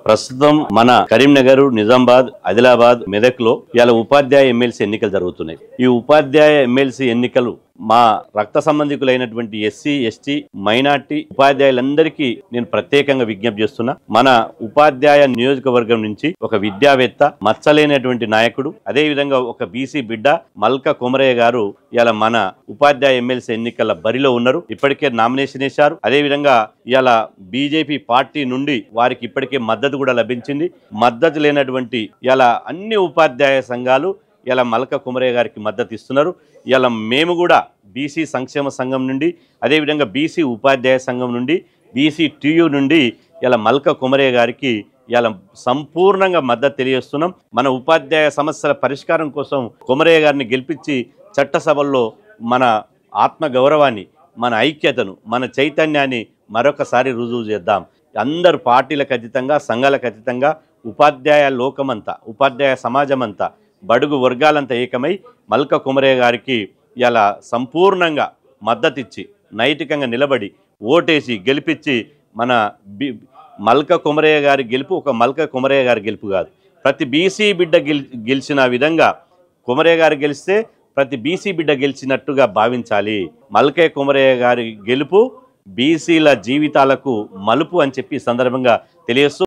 ప్రస్తుతం మన కరీంనగర్, నిజామాబాద్, ఆదిలాబాద్, మెదక్ లో ఇవాళ ఉపాధ్యాయ ఎమ్మెల్సీ ఎన్నికలు జరుగుతున్నాయి. ఈ ఉపాధ్యాయ ఎమ్మెల్సీ ఎన్నికలు మా రక్త సంబంధికులైనటువంటి ఎస్సీ, ఎస్టీ, మైనార్టీ ఉపాధ్యాయులందరికీ నేను ప్రత్యేకంగా విజ్ఞప్తి చేస్తున్నా. మన ఉపాధ్యాయ నియోజకవర్గం నుంచి ఒక విద్యావేత్త, మచ్చలేనటువంటి నాయకుడు, అదే విధంగా ఒక బీసీ బిడ్డ మల్క కొమరయ్య గారు ఇవాళ మన ఉపాధ్యాయ ఎమ్మెల్సీ ఎన్నికల బరిలో ఉన్నారు. ఇప్పటికే నామినేషన్ వేశారు. అదే విధంగా ఇవాళ బీజేపీ పార్టీ నుండి వారికి ఇప్పటికే మద్దతు కూడా లభించింది. మద్దతు లేనటువంటి ఇవాళ అన్ని ఉపాధ్యాయ సంఘాలు ఇలా మల్క కొమరయ్య గారికి మద్దతు ఇస్తున్నారు. ఇలా మేము కూడా బీసీ సంక్షేమ సంఘం నుండి, అదేవిధంగా బీసీ ఉపాధ్యాయ సంఘం నుండి, బీసీ టీయూ నుండి ఇలా మల్క కొమరయ్య గారికి ఇలా సంపూర్ణంగా మద్దతు తెలియజేస్తున్నాం. మన ఉపాధ్యాయ సమస్యల పరిష్కారం కోసం కొమరయ్య గారిని గెలిపించి చట్టసభల్లో మన ఆత్మగౌరవాన్ని, మన ఐక్యతను, మన చైతన్యాన్ని మరొకసారి రుజువు చేద్దాం. అందరు పార్టీలకు అతీతంగా, సంఘాలకు అతీతంగా ఉపాధ్యాయ లోకమంతా, ఉపాధ్యాయ సమాజమంతా, బడుగు వర్గాలంతా ఏకమై మల్క కొమరయ్య గారికి ఇలా సంపూర్ణంగా మద్దతు ఇచ్చి, నైతికంగా నిలబడి ఓటేసి గెలిపించి మన మల్క కొమరయ్య గారి గెలుపు ఒక మల్క కొమరయ్య గారి గెలుపు కాదు, ప్రతి బీసీ బిడ్డ గెలిచిన విధంగా కొమరయ్య గారు గెలిస్తే ప్రతి బీసీ బిడ్డ గెలిచినట్టుగా భావించాలి. మల్క కొమరయ్య గారి గెలుపు బీసీల జీవితాలకు మలుపు అని చెప్పి సందర్భంగా తెలియజేస్తూ